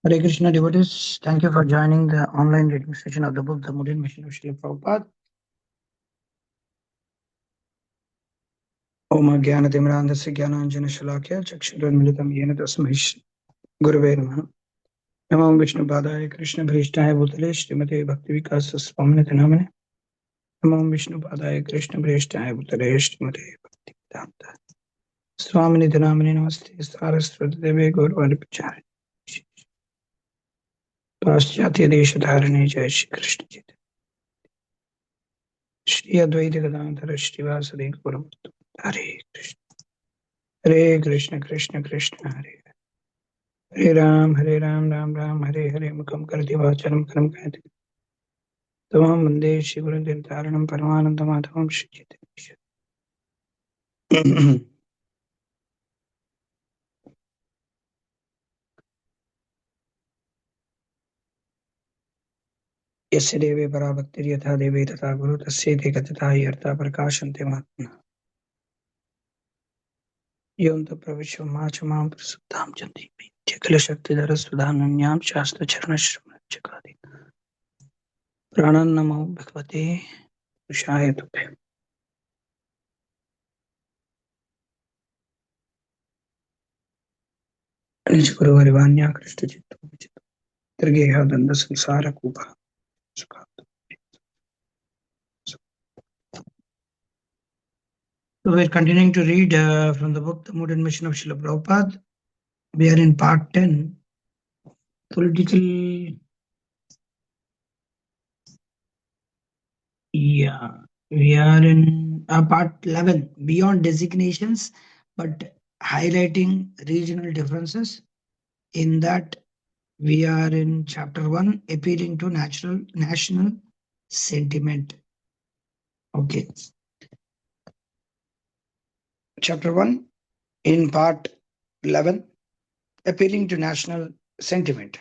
Hare Krishna devotees, thank you for joining the online reading session of the book, The Modern Mission of Srila Prabhupada. Om Jnana-Timirandhasya Jnana-Anjana-Shalakya Chakshurunmilitam Yena Tasmai Gurave Namaha. Namo Vishnu Padaya Krishna Bhrishthaya Bhutale Srimate Bhakti Vikasa Swamine Namane. Namo Vishnu Padaya Krishna Bhrishthaya Bhutale Srimate Bhakti Vedanta Swamine Namane Namaste Saraswati Deve Gaurvari Pachari Paschatya Desha Dharane Jai Shri Krishna Chaitanya Shri Advaita Gadadhara Srivasadi Gauravamata Hare Krishna Hare Krishna Krishna Krishna Hare Hare Ram Ram Ram Hare Hare Mukam Karati Vacharam Karam Kayati Tamam Vande Shri Guru Taranam Paramananda Madhavam Shri Chaitanya. Yasya Deve Parabhaktir Yatha Deve Tata Guru Tasya Te Gatata Yartha Prakashante Mahatma Yonta Pravishwa Machamam Prasuddham Janti Chakala Shakti Dhara Sudhananyam Shastra Charana Shravana Chakadi Pranan Namo Bhagavate Purushaya Tubhya Nish Guru Varivanya Krishna Chittu Vichitu Trigeha Danda Sansara Kupa Sukha. So we're continuing to read from the book The Modern Mission of Srila Prabhupada. We are in part 10, political, we are in part 11, beyond designations, but highlighting regional differences. In that, we are in chapter 1, appealing to national sentiment. Okay. Chapter 1, in part 11, appealing to national sentiment.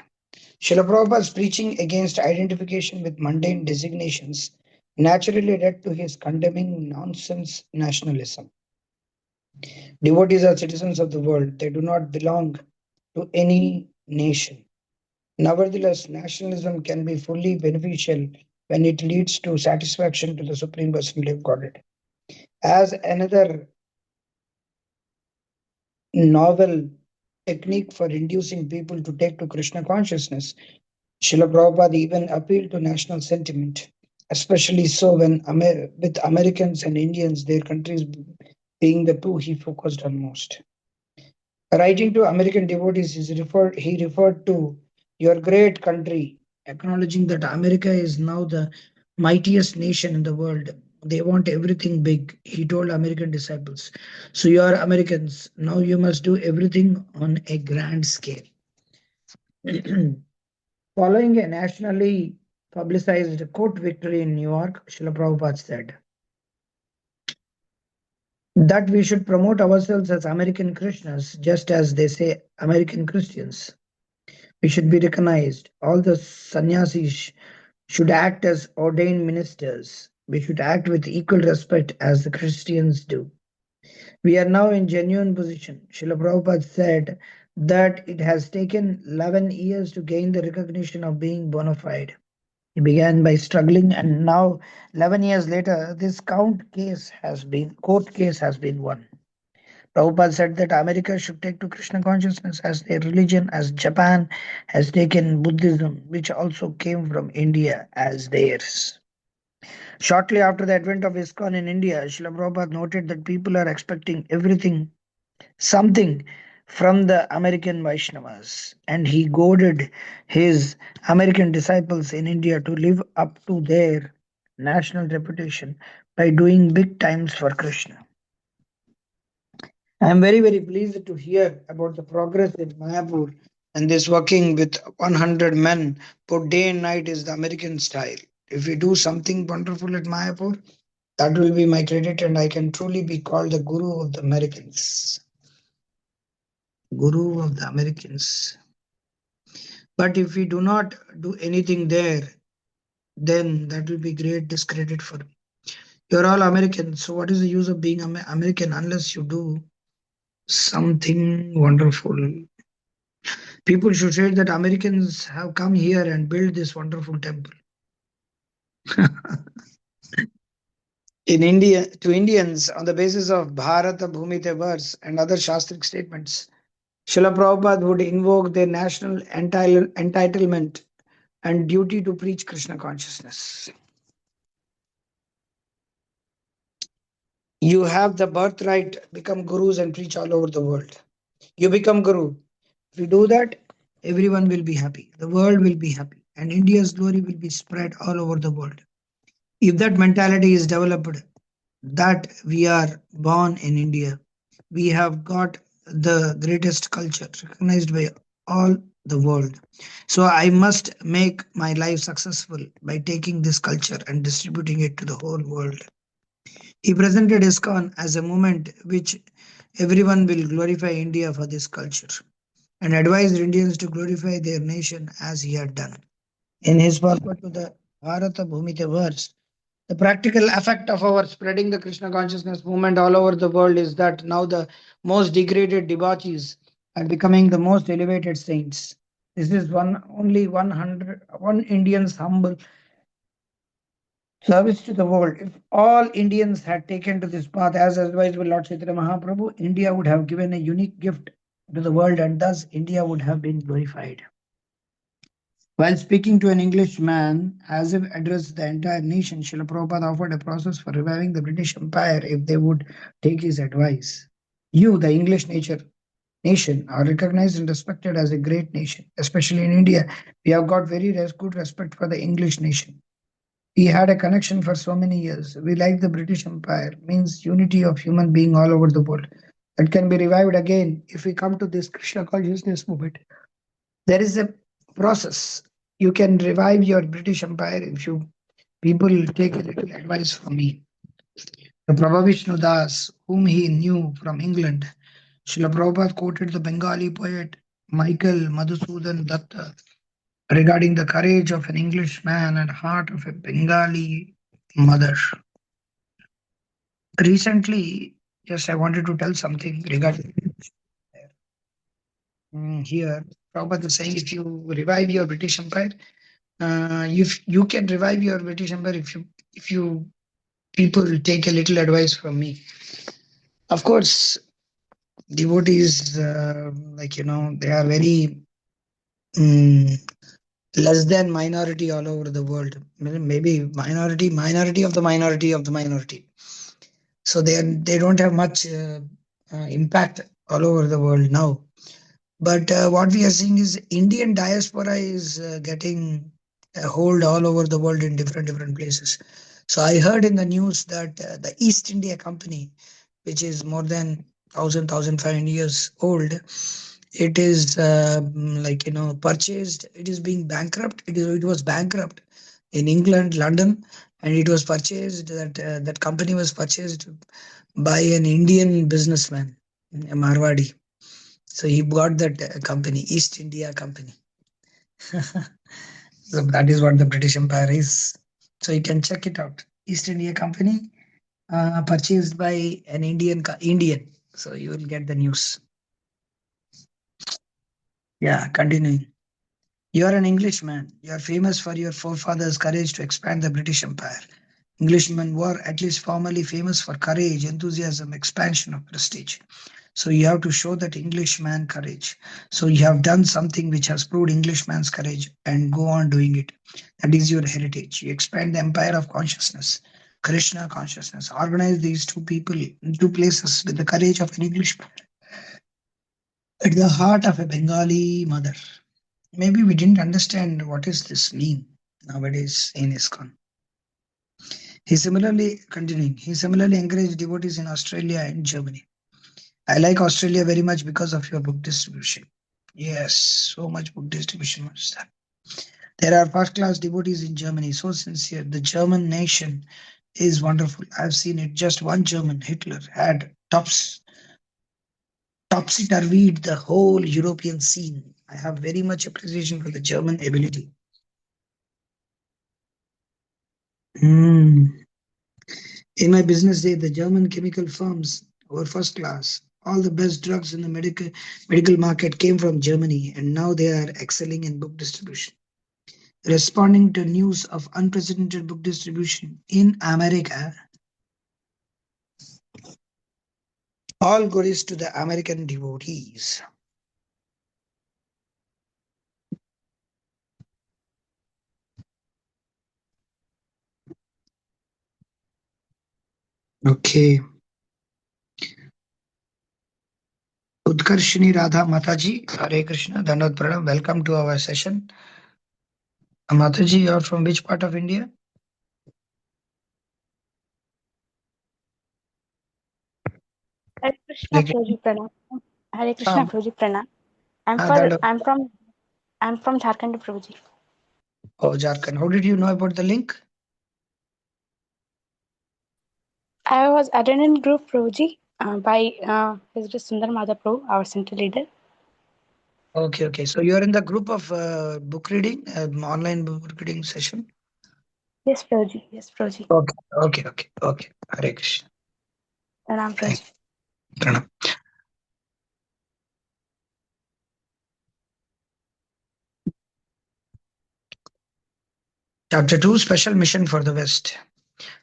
Srila Prabhupada's preaching against identification with mundane designations naturally led to his condemning nonsense nationalism. Devotees are citizens of the world. They do not belong to any nation. Nevertheless, nationalism can be fully beneficial when it leads to satisfaction to the Supreme Personality of Godhead. As another novel technique for inducing people to take to Krishna consciousness, Srila Prabhupada even appealed to national sentiment, especially so when with Americans and Indians, their countries being the two he focused on most. Writing to American devotees, he referred to your great country, acknowledging that America is now the mightiest nation in the world. They want everything big, he told American disciples. So you are Americans, now you must do everything on a grand scale. Following a nationally publicized court victory in New York, Srila Prabhupada said that we should promote ourselves as American Krishnas, just as they say American Christians. We should be recognized. All the sannyasis should act as ordained ministers. We should act with equal respect as the Christians do. We are now in genuine position. Srila Prabhupada said that it has taken 11 years to gain the recognition of being bona fide. He began by struggling, and now, 11 years later, this court case has been won. Prabhupada said that America should take to Krishna consciousness as their religion, as Japan has taken Buddhism, which also came from India, as theirs. Shortly after the advent of ISKCON in India, Srila Prabhupada noted that people are expecting something from the American Vaishnavas, and he goaded his American disciples in India to live up to their national reputation by doing big times for Krishna. I am very, very pleased to hear about the progress in Mayapur, and this working with 100 men put day and night is the American style. If we do something wonderful at Mayapur, that will be my credit, and I can truly be called the guru of the Americans. Guru of the Americans. But if we do not do anything there, then that will be great discredit for me. You're all Americans, so what is the use of being American unless you do something wonderful? People should say that Americans have come here and built this wonderful temple. In India, to Indians, on the basis of Bharata Bhumite verse and other Shastric statements, Srila Prabhupada would invoke their national entitlement and duty to preach Krishna consciousness. You have the birthright, become gurus and preach all over the world. You become guru. If you do that, everyone will be happy. The world will be happy. And India's glory will be spread all over the world. If that mentality is developed, that we are born in India, we have got the greatest culture recognized by all the world. So I must make my life successful by taking this culture and distributing it to the whole world. He presented ISKCON as a movement which everyone will glorify India for this culture and advised Indians to glorify their nation as he had done. In his purport to the Bharata Bhumite verse, the practical effect of our spreading the Krishna consciousness movement all over the world is that now the most degraded devotees are becoming the most elevated saints. This is one Indian's humble service to the world. If all Indians had taken to this path as advised by Lord Chaitanya Mahaprabhu, India would have given a unique gift to the world and thus India would have been glorified. While speaking to an Englishman, as if addressed the entire nation, Srila Prabhupada offered a process for reviving the British Empire if they would take his advice. You, the nation, are recognized and respected as a great nation. Especially in India, we have got very good respect for the English nation. We had a connection for so many years. We like the British Empire, means unity of human being all over the world. That can be revived again if we come to this Krishna consciousness movement. There is a process. You can revive your British Empire if you people take a little advice from me. The Prabhavishnu Das, whom he knew from England, Srila Prabhupada quoted the Bengali poet Michael Madhusudan Datta regarding the courage of an Englishman and heart of a Bengali mother. Recently, just I wanted to tell something regarding here. Prabhupada is saying if you revive your British Empire, you can revive your British Empire if you people take a little advice from me. Of course, devotees they are very um, less than minority all over the world. Maybe minority of the minority of the minority. So they don't have much impact all over the world now. But what we are seeing is Indian diaspora is getting a hold all over the world in different places. So I heard in the news that the East India Company, which is more than 1,500 years old, it is purchased. It is being bankrupt. It was bankrupt in England, London, and it was purchased. That company was purchased by an Indian businessman, a Marwadi. So he bought that company, East India Company. So that is what the British Empire is. So you can check it out. East India Company, purchased by an Indian. So you will get the news. Yeah, continuing. You are an Englishman. You are famous for your forefathers' courage to expand the British Empire. Englishmen were at least formerly famous for courage, enthusiasm, expansion of prestige. So you have to show that Englishman courage. So you have done something which has proved Englishman's courage and go on doing it. That is your heritage. You expand the empire of consciousness, Krishna consciousness. Organize these two places with the courage of an Englishman at the heart of a Bengali mother. Maybe we didn't understand what is this mean nowadays in ISKCON. He similarly encouraged devotees in Australia and Germany. I like Australia very much because of your book distribution. Yes, so much book distribution was done. There are first-class devotees in Germany, so sincere. The German nation is wonderful. I've seen it. Just one German, Hitler, had topsy-turvied the whole European scene. I have very much appreciation for the German ability. In my business day, the German chemical firms were first class. All the best drugs in the medical market came from Germany, and now they are excelling in book distribution. Responding to news of unprecedented book distribution in America, all glories to the American devotees. Okay. Utkarshini Radha Mataji, Hare Krishna, Dandavad Pranam. Welcome to our session. Mataji, you are from which part of India? Hare Krishna Like, Prabhuji Pranam. Hare Krishna um, Prabhuji Pranam. Dandavad. I'm from Jharkhand Prabhuji. Oh, Jharkhand. How did you know about the link? I was attending group Prabhuji by His Sundar Madhav Prabhu, our central leader. Okay, okay. So you are in the group of book reading, online book reading session? Yes, Prabhuji. Yes, Prabhuji. Okay, okay, okay, okay. Hare Krishna. Pranam Thank Prabhuji. you. Pranam. Chapter 2, Special Mission for the West.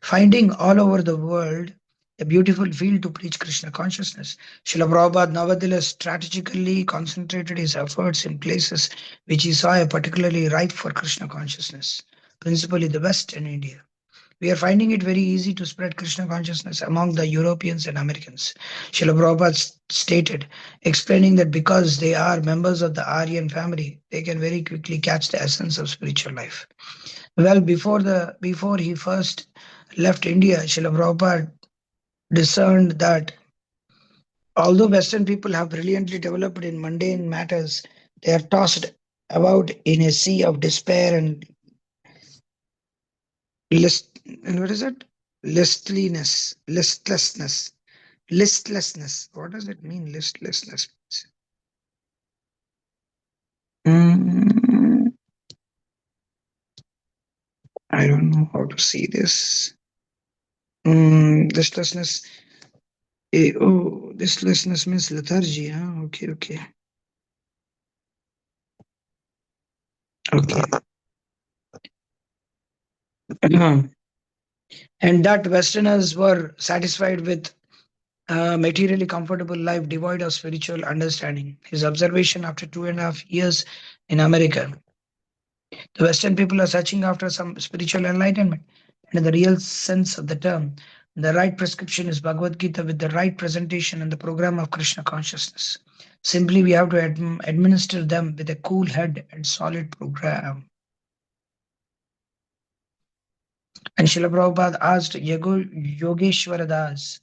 Finding all over the world a beautiful field to preach Krishna consciousness, Srila Prabhupada nevertheless strategically concentrated his efforts in places which he saw a particularly ripe for Krishna consciousness, principally the West and India. We are finding it very easy to spread Krishna consciousness among the Europeans and Americans. Srila Prabhupada stated, explaining that because they are members of the Aryan family, they can very quickly catch the essence of spiritual life. Well, before he first left India, Srila Prabhupada discerned that although Western people have brilliantly developed in mundane matters, they are tossed about in a sea of despair and and what is it? Listlessness. What does it mean? Listlessness. Mm, I don't know how to see this. Listlessness. Listlessness means lethargy. Huh? Okay, okay. Okay. And that Westerners were satisfied with a materially comfortable life devoid of spiritual understanding. His observation after 2.5 years in America. The Western people are searching after some spiritual enlightenment. And in the real sense of the term, the right prescription is Bhagavad Gita with the right presentation and the program of Krishna consciousness. Simply, we have to administer them with a cool head and solid program. And Srila Prabhupada asked Yogeshwara Das,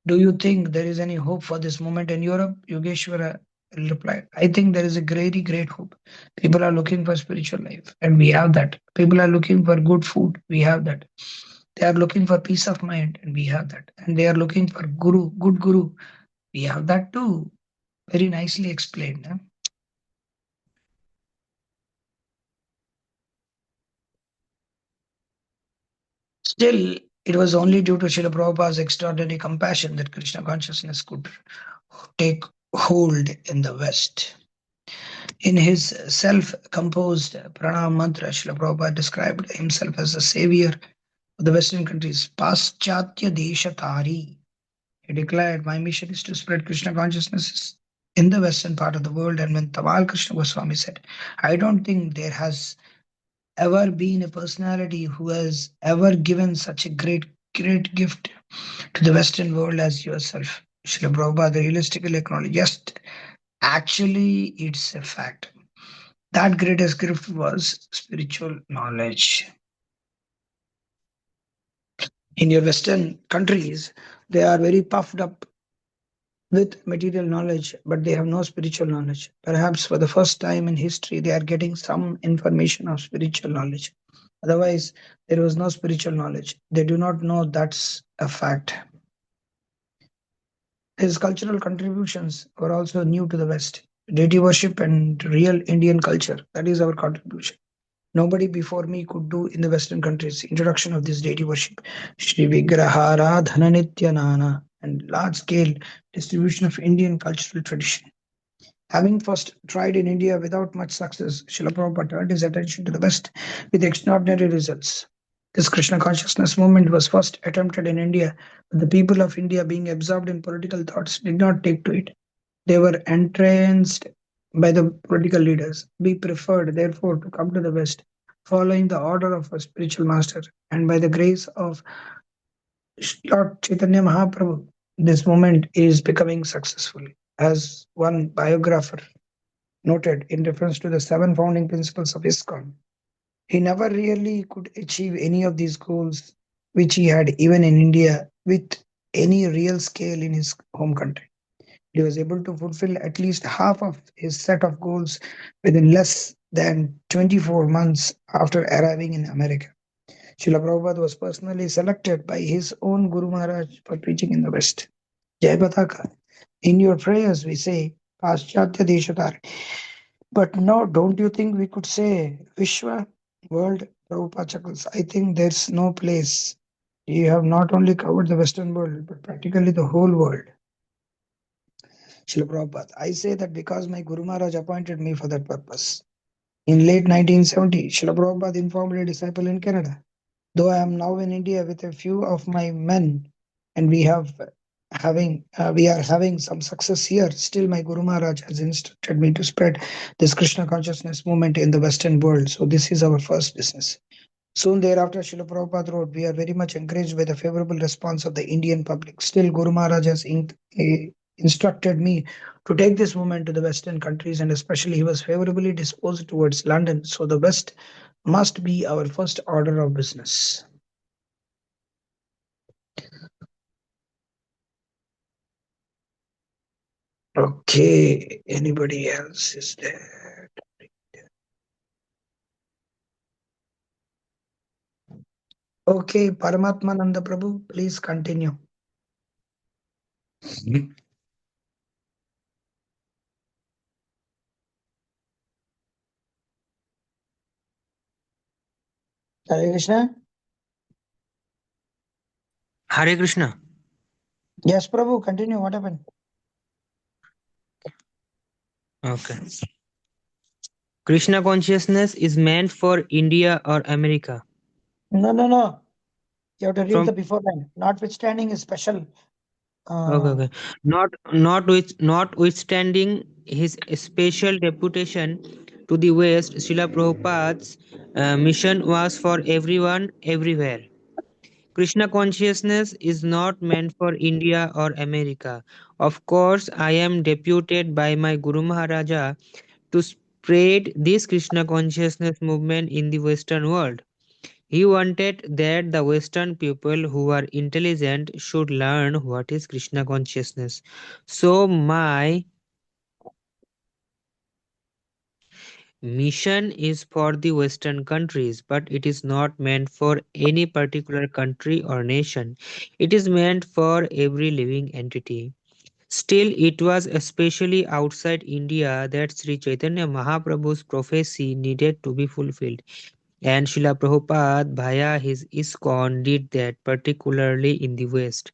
do you think there is any hope for this movement in Europe? Yogeshwara replied, I think there is a very great hope. People are looking for spiritual life, and we have that. People are looking for good food, we have that. They are looking for peace of mind, and we have that. And they are looking for guru, good guru. We have that too. Very nicely explained. Huh? Still, it was only due to Srila Prabhupada's extraordinary compassion that Krishna consciousness could take hold in the West. In his self-composed pranam mantra, Srila Prabhupada described himself as the savior of the Western countries. Paschatya Deshatari. He declared, my mission is to spread Krishna consciousness in the western part of the world. And when Tamal Krishna Goswami said, I don't think there has ever been a personality who has ever given such a great gift to the Western world as yourself. Srila Prabhupada realistically acknowledged, yes, actually, it's a fact. That greatest gift was spiritual knowledge. In your Western countries, they are very puffed up with material knowledge, but they have no spiritual knowledge. Perhaps for the first time in history, they are getting some information of spiritual knowledge. Otherwise, there was no spiritual knowledge. They do not know that's a fact. His cultural contributions were also new to the West. Deity worship and real Indian culture. That is our contribution. Nobody before me could do in the Western countries. Introduction of this deity worship. Shri Vigraharadhana Nityanana. and large-scale distribution of Indian cultural tradition. Having first tried in India without much success, Srila Prabhupada turned his attention to the West with extraordinary results. This Krishna consciousness movement was first attempted in India, but the people of India, being absorbed in political thoughts, did not take to it. They were entranced by the political leaders. We preferred, therefore, to come to the West, following the order of a spiritual master, and by the grace of Lord Chaitanya Mahaprabhu, this movement is becoming successful. As one biographer noted in reference to the seven founding principles of ISKCON, he never really could achieve any of these goals which he had even in India with any real scale in his home country. He was able to fulfill at least half of his set of goals within less than 24 months after arriving in America. Srila Prabhupada was personally selected by his own Guru Maharaj for preaching in the West. Jai Bataka. In your prayers, we say, Paschatya Deshatar. But no, don't you think we could say Vishwa, world, Prabhupada Chuckles? I think there's no place. You have not only covered the Western world, but practically the whole world. Srila Prabhupada. I say that because my Guru Maharaj appointed me for that purpose. In late 1970, Srila Prabhupada informed a disciple in Canada. Though I am now in India with a few of my men, and we are having some success here, still my Guru Maharaj has instructed me to spread this Krishna consciousness movement in the Western world. So this is our first business. Soon thereafter, Srila Prabhupada wrote, we are very much encouraged by the favorable response of the Indian public. Still, Guru Maharaj has instructed me to take this movement to the Western countries, and especially he was favorably disposed towards London. So the West must be our first order of business. Okay, anybody else is there? Okay, Paramatmananda Prabhu, please continue. Hare Krishna. Hare Krishna. Yes, Prabhu, continue. What happened? Okay. Krishna consciousness is meant for India or America. No. You have to read From the before line. Notwithstanding is special. okay. Notwithstanding his special reputation to the West, Srila Prabhupada's mission was for everyone, everywhere. Krishna consciousness is not meant for India or America. Of course, I am deputed by my Guru Maharaja to spread this Krishna consciousness movement in the Western world. He wanted that the Western people who are intelligent should learn what is Krishna consciousness. So, my mission is for the Western countries, but it is not meant for any particular country or nation. It is meant for every living entity. Still, it was especially outside India that Sri Chaitanya Mahaprabhu's prophecy needed to be fulfilled. And Srila Prabhupada, via his ISKCON, did that, particularly in the West.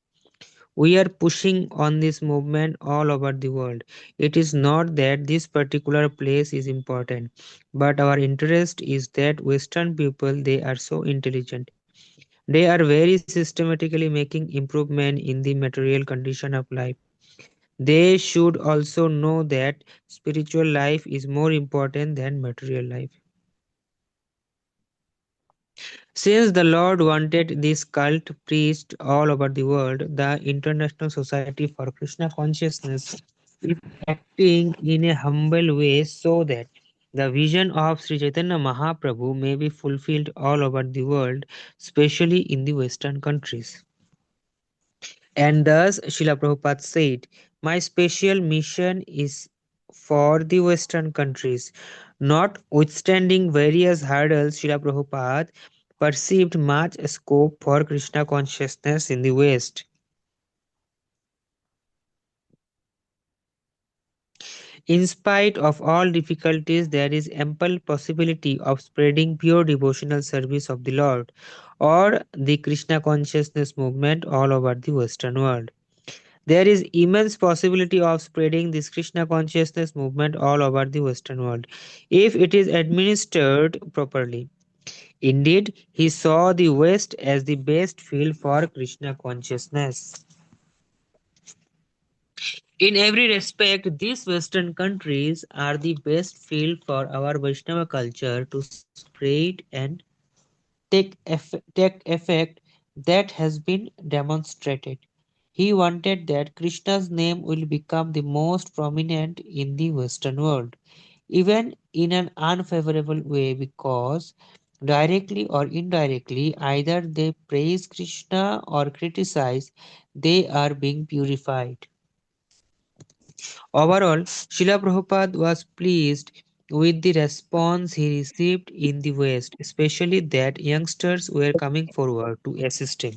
We are pushing on this movement all over the world. It is not that this particular place is important, but our interest is that Western people, they are so intelligent. They are very systematically making improvement in the material condition of life. They should also know that spiritual life is more important than material life. Since the Lord wanted this cult preached all over the world, the International Society for Krishna Consciousness is acting in a humble way so that the vision of Sri Chaitanya Mahaprabhu may be fulfilled all over the world, especially in the Western countries. And thus, Srila Prabhupada said, my special mission is for the Western countries. Notwithstanding various hurdles, Srila Prabhupada perceived much scope for Krishna consciousness in the West. In spite of all difficulties, there is ample possibility of spreading pure devotional service of the Lord or the Krishna consciousness movement all over the Western world. There is immense possibility of spreading this Krishna consciousness movement all over the Western world if it is administered properly. Indeed, he saw the West as the best field for Krishna consciousness. In every respect, these Western countries are the best field for our Vaishnava culture to spread and take effect that has been demonstrated. He wanted that Krishna's name will become the most prominent in the Western world, even in an unfavorable way, because directly or indirectly, either they praise Krishna or criticize, they are being purified. Overall, Srila Prabhupada was pleased with the response he received in the West, especially that youngsters were coming forward to assist him.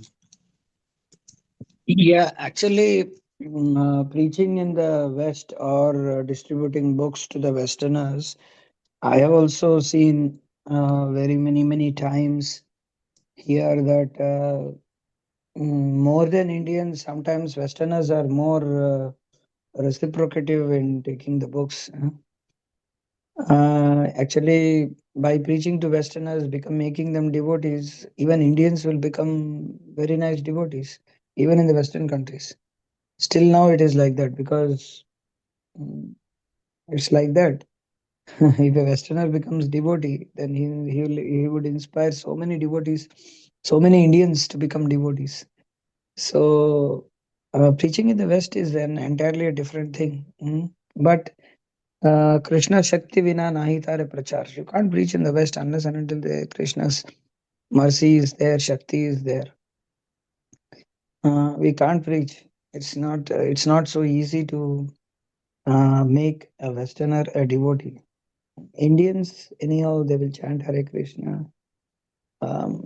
Yeah, actually, preaching in the West or distributing books to the Westerners, I have also seen very many times here that more than Indians, sometimes Westerners are more reciprocative in taking the books. Actually, by preaching to Westerners, become making them devotees, even Indians will become very nice devotees, even in the Western countries. Still now it is like that because mm, it's like that. If a Westerner becomes devotee, then he would inspire so many devotees, so many Indians to become devotees. So preaching in the West is an entirely a different thing. But Krishna Shakti Vina Nahi Tare Prachar. You can't preach in the West unless and until the Krishna's mercy is there, Shakti is there. We can't preach. It's not so easy to make a Westerner a devotee. Indians, anyhow, they will chant Hare Krishna.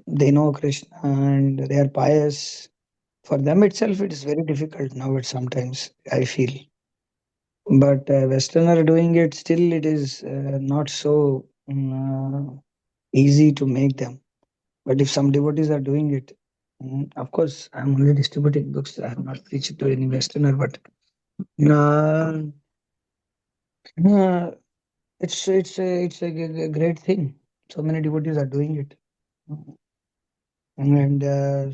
They know Krishna and they are pious. For them itself, it is very difficult now. At sometimes I feel, but Westerner doing it still, it is not so easy to make them. But if some devotees are doing it, of course, I'm only distributing books. I have not preached to any Westerner, but uh, uh, it's a great thing. So many devotees are doing it, and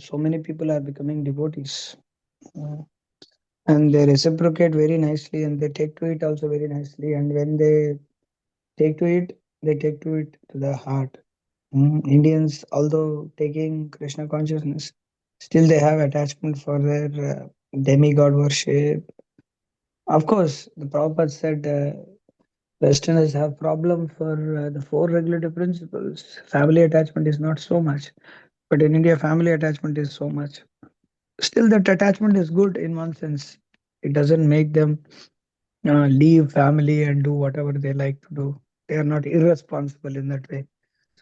so many people are becoming devotees, uh, and they reciprocate very nicely, and they take to it also very nicely. And when they take to it, they take to it to the heart. Indians, although taking Krishna consciousness, still they have attachment for their demigod worship. Of course, the Prabhupada said Westerners have problem for the four regulative principles. Family attachment is not so much, but in India, family attachment is so much. Still, that attachment is good in one sense. It doesn't make them leave family and do whatever they like to do. They are not irresponsible in that way.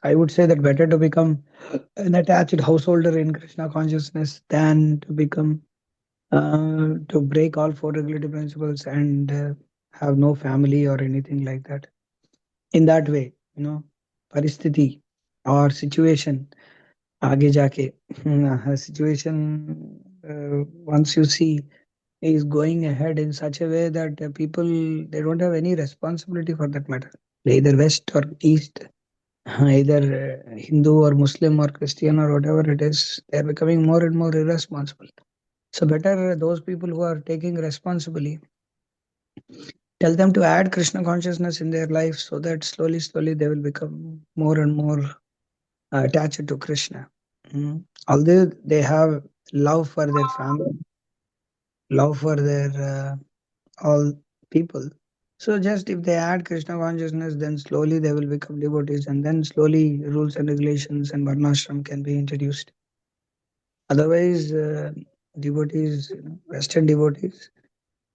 I would say that better to become an attached householder in Krishna consciousness than to become to break all four regulative principles and have no family or anything like that. In that way, paristhiti or situation, आगे जाके situation once you see is going ahead in such a way that people they don't have any responsibility for that matter, either west or east, either Hindu or Muslim or Christian or whatever it is, they are becoming more and more irresponsible. So better those people who are taking responsibly, tell them to add Krishna consciousness in their life so that slowly they will become more and more attached to Krishna. Although they have love for their family, love for their all people. So just if they add Krishna consciousness, then slowly they will become devotees, and then slowly rules and regulations and varnashram can be introduced. Otherwise, devotees, Western devotees,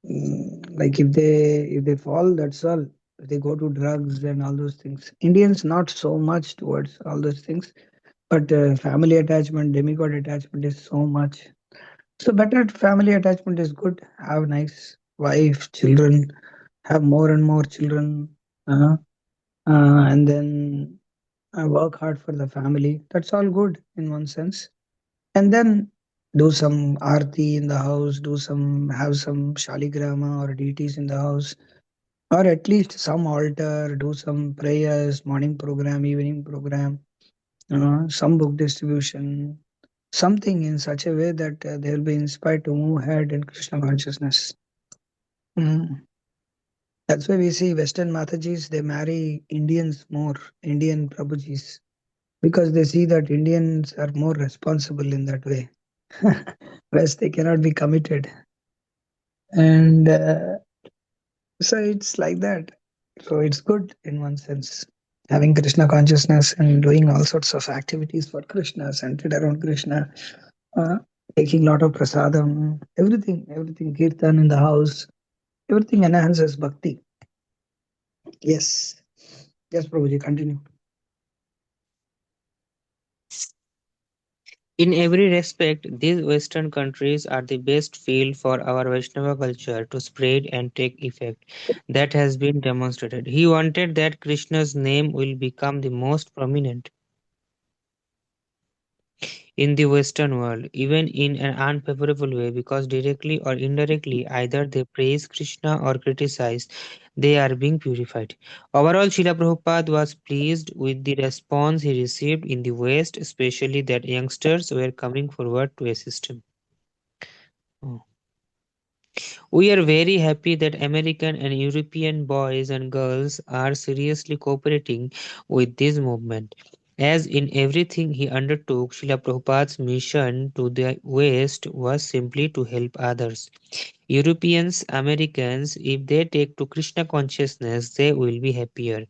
like if they fall, that's all. If they go to drugs and all those things. Indians not so much towards all those things, but family attachment, demigod attachment is so much. So better family attachment is good. Have nice wife, children, have more and more children, uh, and then work hard for the family. That's all good in one sense. And then do some arti in the house, have some shaligrama or deities in the house, or at least some altar, do some prayers, morning program, evening program, some book distribution, something in such a way that they will be inspired to move ahead in Krishna consciousness. Mm. That's why we see Western Matajis, they marry Indians more, Indian Prabhujis, because they see that Indians are more responsible in that way. West, they cannot be committed. And so it's like that. So it's good in one sense, having Krishna consciousness and doing all sorts of activities for Krishna, centered around Krishna, uh, taking lot of prasadam, everything, kirtan in the house, everything enhances bhakti. Yes. Yes, Prabhuji, continue. In every respect, these Western countries are the best field for our Vaishnava culture to spread and take effect. That has been demonstrated. He wanted that Krishna's name will become the most prominent in the Western world, even in an unfavorable way, because directly or indirectly, either they praise Krishna or criticize, they are being purified. Overall, Srila Prabhupada was pleased with the response he received in the West, especially that youngsters were coming forward to assist him. Oh. We are very happy that American and European boys and girls are seriously cooperating with this movement. As in everything he undertook, Srila Prabhupada's mission to the West was simply to help others. Europeans, Americans, if they take to Krishna consciousness, they will be happier.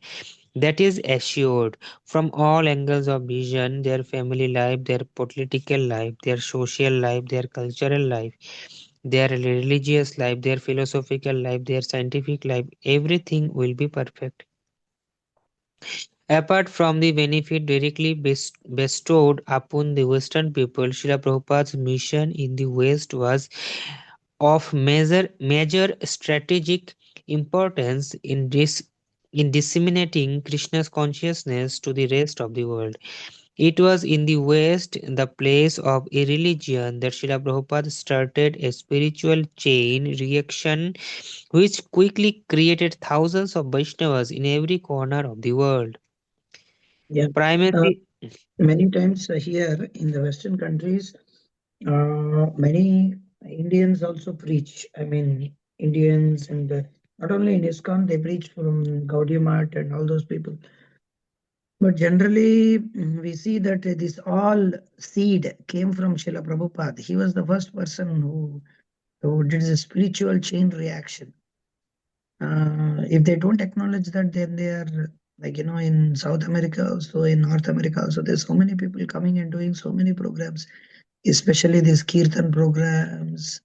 That is assured from all angles of vision, their family life, their political life, their social life, their cultural life, their religious life, their philosophical life, their scientific life, everything will be perfect. Apart from the benefit directly bestowed upon the Western people, Srila Prabhupada's mission in the West was of major strategic importance in disseminating Krishna's consciousness to the rest of the world. It was in the West, the place of a religion, that Srila Prabhupada started a spiritual chain reaction which quickly created thousands of Vaishnavas in every corner of the world. Yeah. Uh, Primarily, Many times here in the Western countries, many Indians also preach. I mean, Indians and not only in ISKCON, they preach from Gaudiya Math and all those people. But generally, we see that this all seed came from Srila Prabhupada. He was the first person who did the spiritual chain reaction. If they don't acknowledge that, then they are like, in South America also, in North America also, there's so many people coming and doing so many programs, especially these kirtan programs,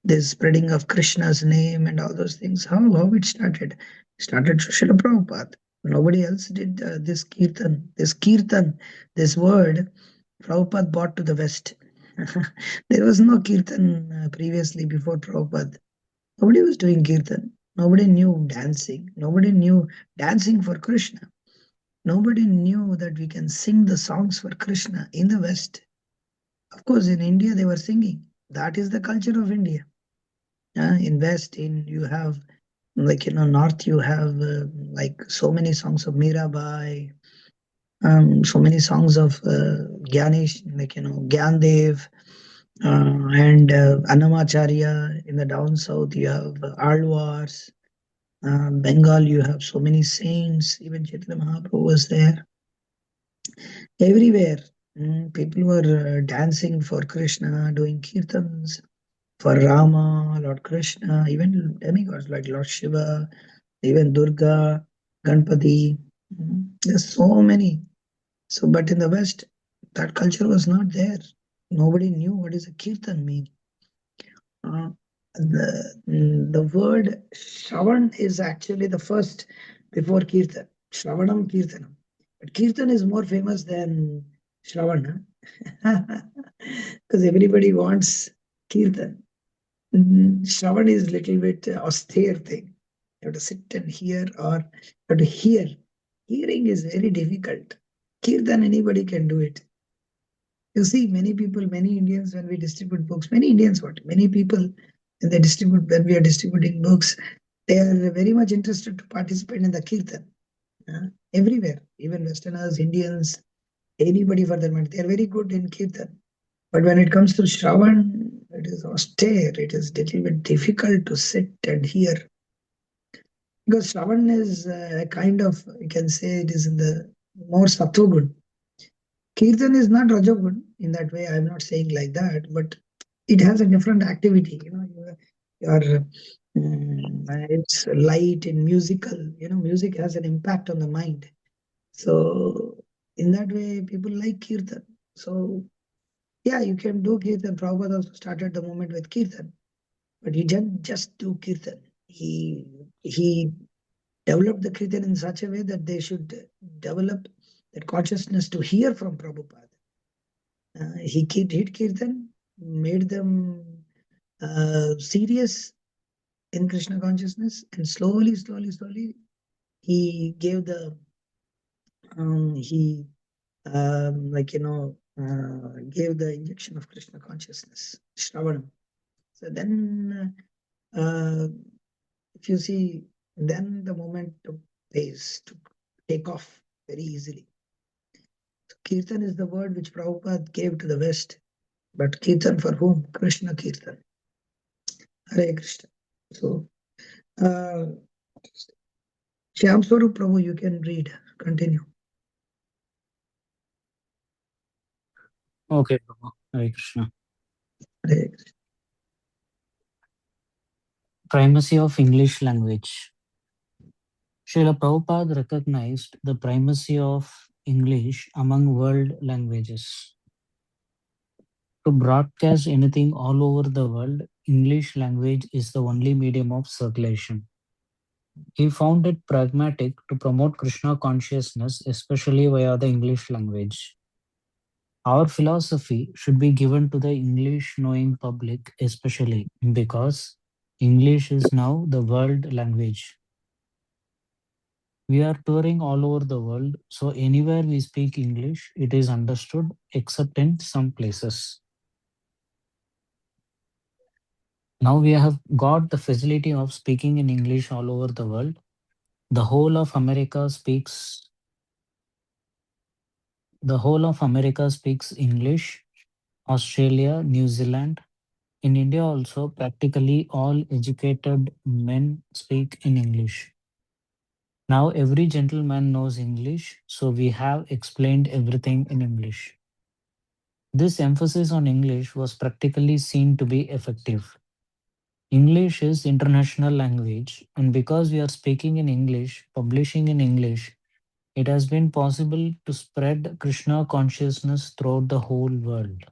this spreading of Krishna's name and all those things. How it started? Started Srila Prabhupada. Nobody else did this kirtan. This word, Prabhupada brought to the West. There was no kirtan previously before Prabhupada. Nobody was doing kirtan. Nobody knew dancing. Nobody knew dancing for Krishna. Nobody knew that we can sing the songs for Krishna in the West. Of course, in India they were singing. That is the culture of India. In West, in you have like North, you have like so many songs of Mirabai, so many songs of Gyanish, like Gyandev, and Annamacharya. In the down south, you have Alwars. Bengal, you have so many saints. Even Chaitanya Mahaprabhu was there. Everywhere, people were dancing for Krishna, doing kirtans for Rama, Lord Krishna, even demigods like Lord Shiva, even Durga, Ganpati. There's so many. So, but in the West, that culture was not there. Nobody knew what is a kirtan mean. Uh, the word Shravan is actually the first before Kirtan. Shravanam Kirtanam. But Kirtan is more famous than Shravana. Because everybody wants Kirtan. Shravan is little bit austere thing. You have to sit and hear, or you have to hear. Hearing is very difficult. Kirtan, anybody can do it. You see, many people, many Indians, when we distribute books, many Indians, what? Many people, when they distribute, when we are distributing books, they are very much interested to participate in the kirtan. Everywhere, even Westerners, Indians, anybody for that matter, they are very good in kirtan. But when it comes to Shravan, it is austere. It is a little bit difficult to sit and hear. Because Shravan is a kind of, you can say it is in the more sattva. Kirtan is not Rajagun in that way. I'm not saying like that, but it has a different activity. Your it's light and musical. Music has an impact on the mind. So in that way, people like Kirtan. So yeah, you can do Kirtan. Prabhupada also started the movement with Kirtan, but he didn't just do Kirtan. He developed the Kirtan in such a way that they should develop that consciousness to hear from Prabhupada. He hit Kirtan, made them serious in Krishna consciousness, and slowly, he gave he gave the injection of Krishna consciousness, Shravanam. So then, if you see, then the moment took pace to take off very easily. So Kirtan is the word which Prabhupada gave to the West, but Kirtan for whom? Krishna Kirtan. Hare Krishna. So, uh, Shyam Swarup Prabhu, you can read. Continue. Okay, Prabhu. Hare Krishna. Hare Krishna. Primacy of English language. Srila Prabhupada recognized the primacy of English among world languages. To broadcast anything all over the world, English language is the only medium of circulation. He found it pragmatic to promote Krishna consciousness, especially via the English language. Our philosophy should be given to the English knowing public, especially because English is now the world language. We are touring all over the world, so anywhere we speak English, it is understood, except in some places. Now we have got the facility of speaking in English all over the world. The whole of America speaks the whole of America speaks English, Australia, New Zealand. In India also, practically all educated men speak in English. Now every gentleman knows English, so we have explained everything in English. This emphasis on English was practically seen to be effective. English is international language, and because we are speaking in English, publishing in English, it has been possible to spread Krishna consciousness throughout the whole world.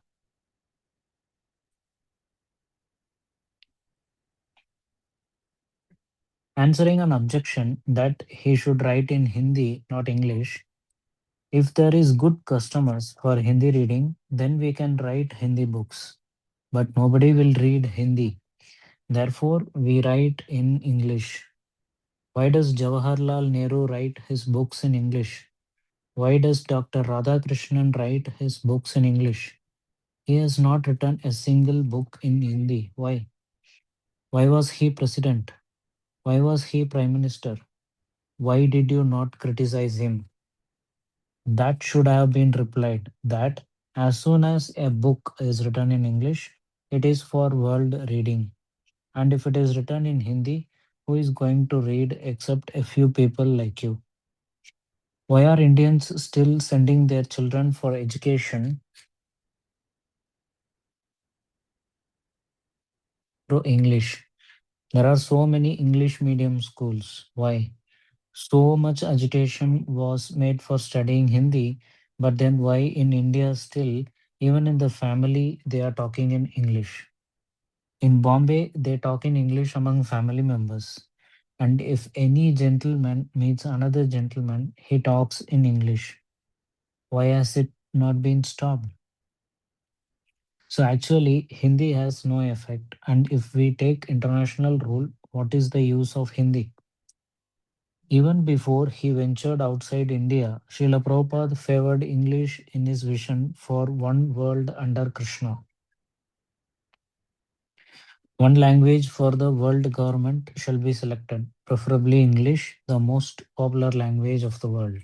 Answering an objection that he should write in Hindi, not English, if there is good customers for Hindi reading, then we can write Hindi books. But nobody will read Hindi. Therefore, we write in English. Why does Jawaharlal Nehru write his books in English? Why does Dr. Radhakrishnan write his books in English? He has not written a single book in Hindi. Why? Why was he president? Why was he prime minister? Why did you not criticize him? That should have been replied that as soon as a book is written in English, it is for world reading. And if it is written in Hindi, who is going to read except a few people like you? Why are Indians still sending their children for education through English? There are so many English medium schools. Why? So much agitation was made for studying Hindi, but then why in India still, even in the family, they are talking in English? In Bombay, they talk in English among family members. And if any gentleman meets another gentleman, he talks in English. Why has it not been stopped? So actually, Hindi has no effect. And if we take international rule, what is the use of Hindi? Even before he ventured outside India, Srila Prabhupada favored English in his vision for one world under Krishna. One language for the world government shall be selected, preferably English, the most popular language of the world.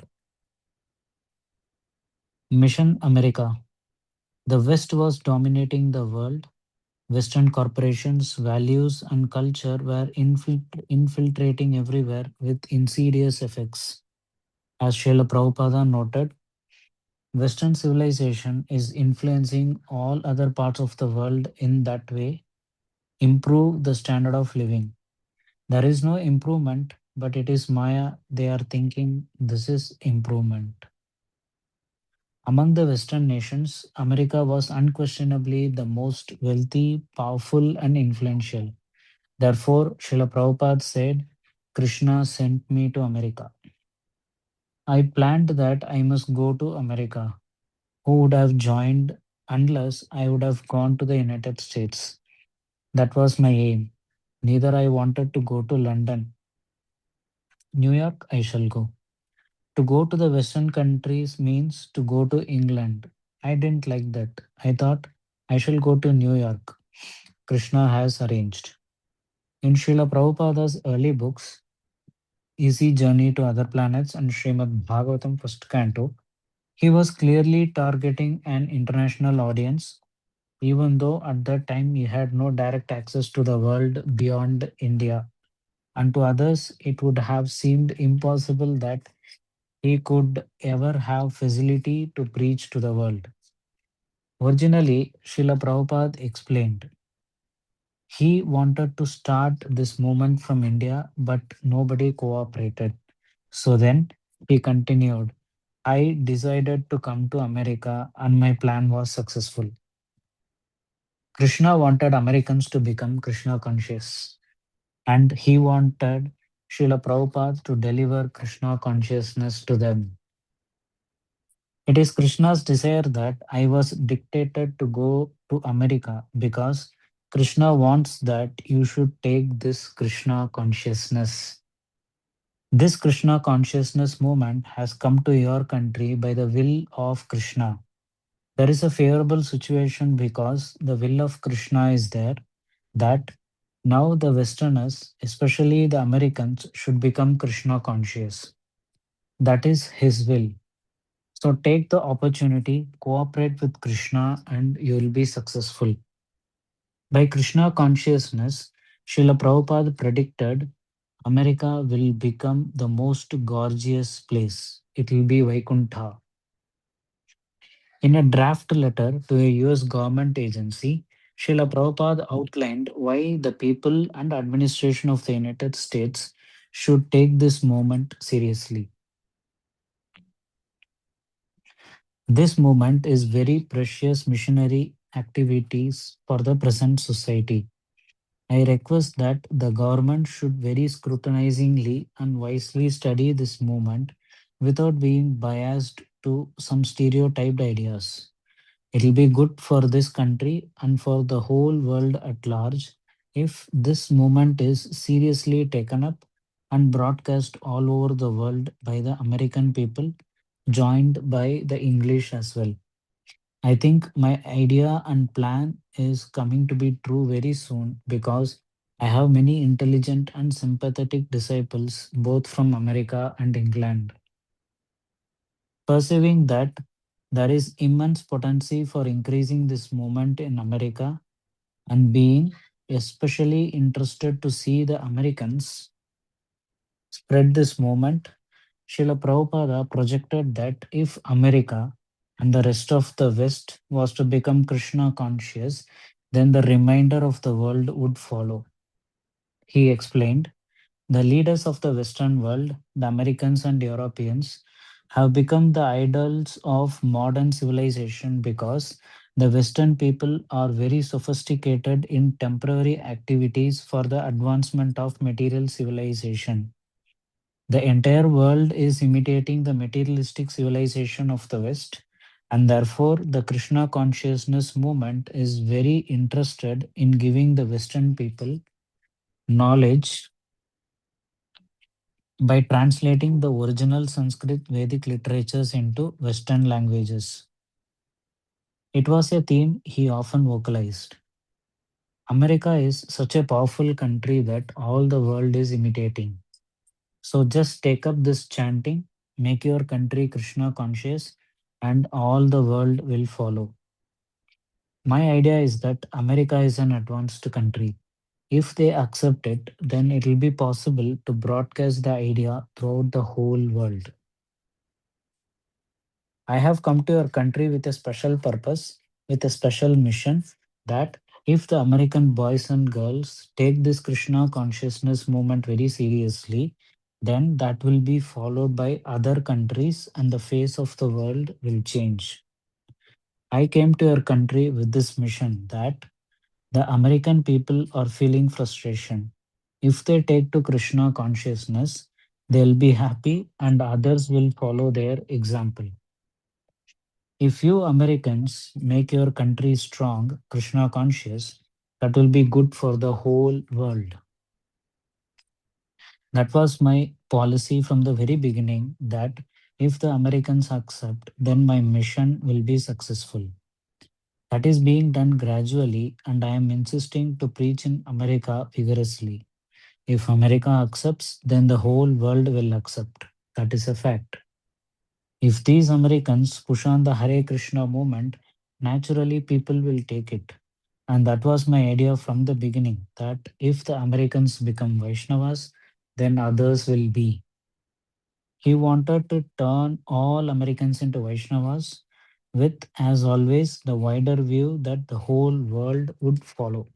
Mission America. The West was dominating the world. Western corporations' values and culture were infiltrating everywhere with insidious effects. As Srila Prabhupada noted, Western civilization is influencing all other parts of the world in that way, improve the standard of living. There is no improvement, but it is Maya. They are thinking this is improvement. Among the Western nations, America was unquestionably the most wealthy, powerful, and influential. Therefore, Srila Prabhupada said, Krishna sent me to America. I planned that I must go to America. Who would have joined unless I would have gone to the United States? That was my aim. Neither I wanted to go to London. New York, I shall go. To go to the Western countries means to go to England. I didn't like that. I thought I shall go to New York. Krishna has arranged. In Srila Prabhupada's early books, Easy Journey to Other Planets and Srimad Bhagavatam First Canto, he was clearly targeting an international audience, even though at that time he had no direct access to the world beyond India. And to others, it would have seemed impossible that he could ever have facility to preach to the world. Originally, Srila Prabhupada explained he wanted to start this movement from India, but nobody cooperated. So then he continued, I decided to come to America and my plan was successful. Krishna wanted Americans to become Krishna conscious, and he wanted Srila Prabhupada to deliver Krishna consciousness to them. It is Krishna's desire that I was dictated to go to America because Krishna wants that you should take this Krishna consciousness. This Krishna consciousness movement has come to your country by the will of Krishna. There is a favorable situation because the will of Krishna is there that now the Westerners, especially the Americans, should become Krishna conscious. That is His will. So take the opportunity, cooperate with Krishna, and you will be successful. By Krishna consciousness, Srila Prabhupada predicted America will become the most gorgeous place. It will be Vaikuntha. In a draft letter to a US government agency, Srila Prabhupada outlined why the people and administration of the United States should take this movement seriously. This movement is very precious missionary activities for the present society. I request that the government should very scrutinizingly and wisely study this movement without being biased to some stereotyped ideas. It will be good for this country and for the whole world at large if this movement is seriously taken up and broadcast all over the world by the American people, joined by the English as well. I think my idea and plan is coming to be true very soon because I have many intelligent and sympathetic disciples both from America and England. Perceiving that there is immense potency for increasing this movement in America and being especially interested to see the Americans spread this movement, Srila Prabhupada projected that if America and the rest of the West was to become Krishna conscious, then the remainder of the world would follow. He explained, the leaders of the Western world, the Americans and Europeans, have become the idols of modern civilization because the Western people are very sophisticated in temporary activities for the advancement of material civilization. The entire world is imitating the materialistic civilization of the West, and therefore the Krishna consciousness movement is very interested in giving the Western people knowledge by translating the original Sanskrit Vedic literatures into Western languages. It was a theme he often vocalized. America is such a powerful country that all the world is imitating. So just take up this chanting, make your country Krishna conscious, and all the world will follow. My idea is that America is an advanced country. If they accept it, then it will be possible to broadcast the idea throughout the whole world. I have come to your country with a special purpose, with a special mission that if the American boys and girls take this Krishna consciousness movement very seriously, then that will be followed by other countries and the face of the world will change. I came to your country with this mission that the American people are feeling frustration. If they take to Krishna consciousness, they'll be happy and others will follow their example. If you Americans make your country strong, Krishna conscious, that will be good for the whole world. That was my policy from the very beginning that if the Americans accept, then my mission will be successful. That is being done gradually, and I am insisting to preach in America vigorously. If America accepts, then the whole world will accept. That is a fact. If these Americans push on the Hare Krishna movement, naturally people will take it. And that was my idea from the beginning that if the Americans become Vaishnavas, then others will be. He wanted to turn all Americans into Vaishnavas with, as always, the wider view that the whole world would follow.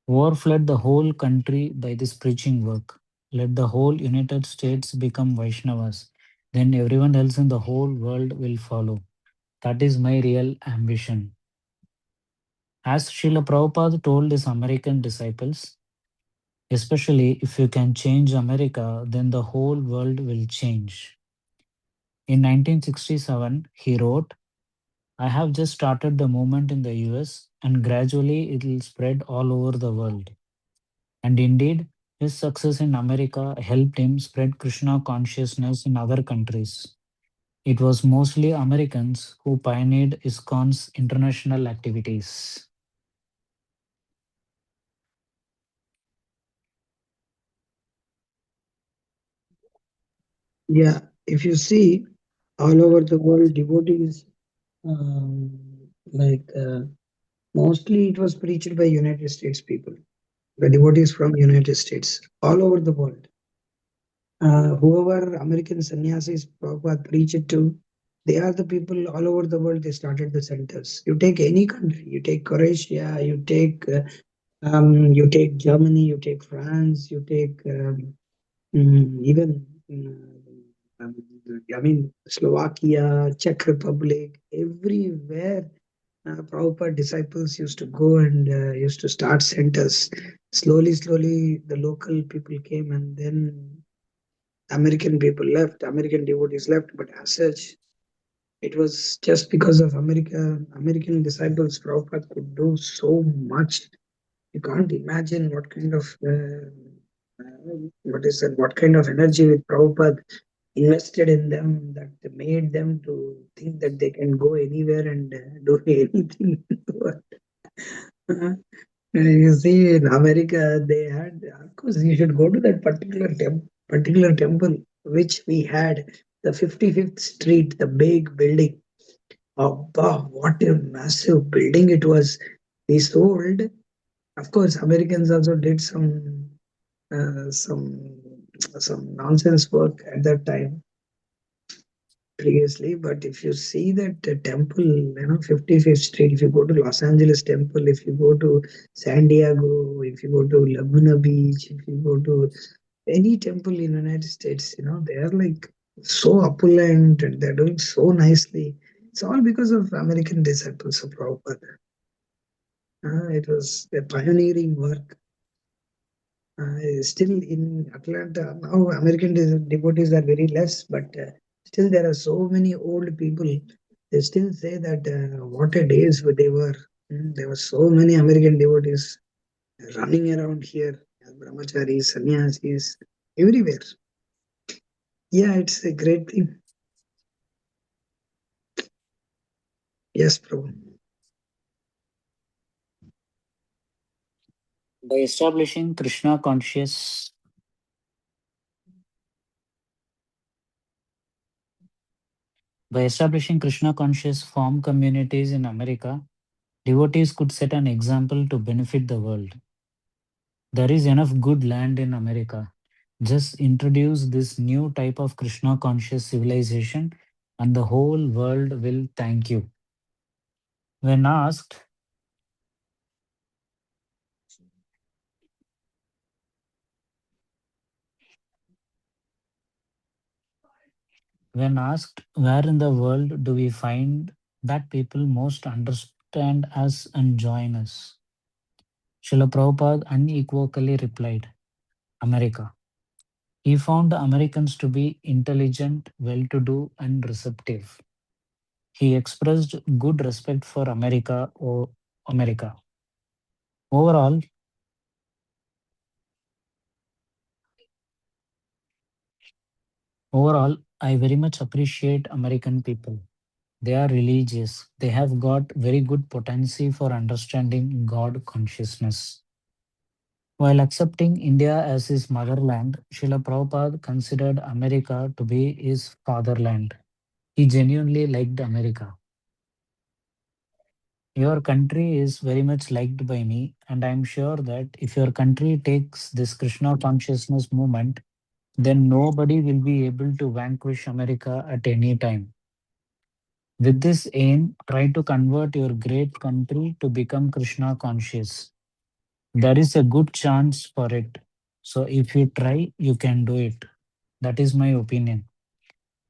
Overflood the whole country by this preaching work. Let the whole United States become Vaishnavas. Then everyone else in the whole world will follow. That is my real ambition. As Srila Prabhupada told his American disciples, especially if you can change America, then the whole world will change. In 1967, he wrote, I have just started the movement in the US and gradually it will spread all over the world. And indeed, his success in America helped him spread Krishna consciousness in other countries. It was mostly Americans who pioneered ISKCON's international activities. Yeah, if you see all over the world, devotees, um, like mostly it was preached by United States people, the devotees from United States, all over the world. Whoever American sannyasis Prabhupada preached to, they are the people all over the world. They started the centers. You take any country, you take Croatia, you take Germany, you take France, you take even um, I mean Slovakia, Czech Republic, everywhere. Prabhupada disciples used to go and used to start centers. Slowly, slowly, the local people came, and then American people left, American devotees left, but as such, it was just because of American disciples, Prabhupada could do so much. You can't imagine what kind of what kind of energy with Prabhupada invested in them that made them to think that they can go anywhere and do anything. You see, in America, they had, of course, you should go to that particular temple, which we had, the 55th Street, the big building. Abba, what a massive building it was. We sold, of course, Americans also did uh, some some nonsense work at that time previously. But if you see that temple, 55th Street, if you go to Los Angeles temple, if you go to San Diego, if you go to Laguna Beach, if you go to any temple in the United States, they are like so opulent and they're doing so nicely. It's all because of American disciples of Prabhupada. It was a pioneering work. Still in Atlanta, now American devotees are very less, but still there are so many old people. They still say that what a days they were. There were so many American devotees running around here as brahmacharis, sannyasis. everywhere. Yeah, it's a great thing. Yes, Prabhu. By establishing Krishna conscious by establishing Krishna conscious farm communities in America, devotees could set an example to benefit the world. There is enough good land in America. Just introduce this new type of Krishna conscious civilization and the whole world will thank you. When asked when asked where in the world do we find that people most understand us and join us, Srila Prabhupada unequivocally replied, America. He found the Americans to be intelligent, well to do, and receptive. He expressed good respect for America. Overall, overall, I very much appreciate American people. They are religious. They have got very good potency for understanding God consciousness. While accepting India as his motherland, Srila Prabhupada considered America to be his fatherland. He genuinely liked America. Your country is very much liked by me, and I am sure that if your country takes this Krishna consciousness movement, then nobody will be able to vanquish America at any time. With this aim, try to convert your great country to become Krishna conscious. There is a good chance for it. So if you try, you can do it. That is my opinion.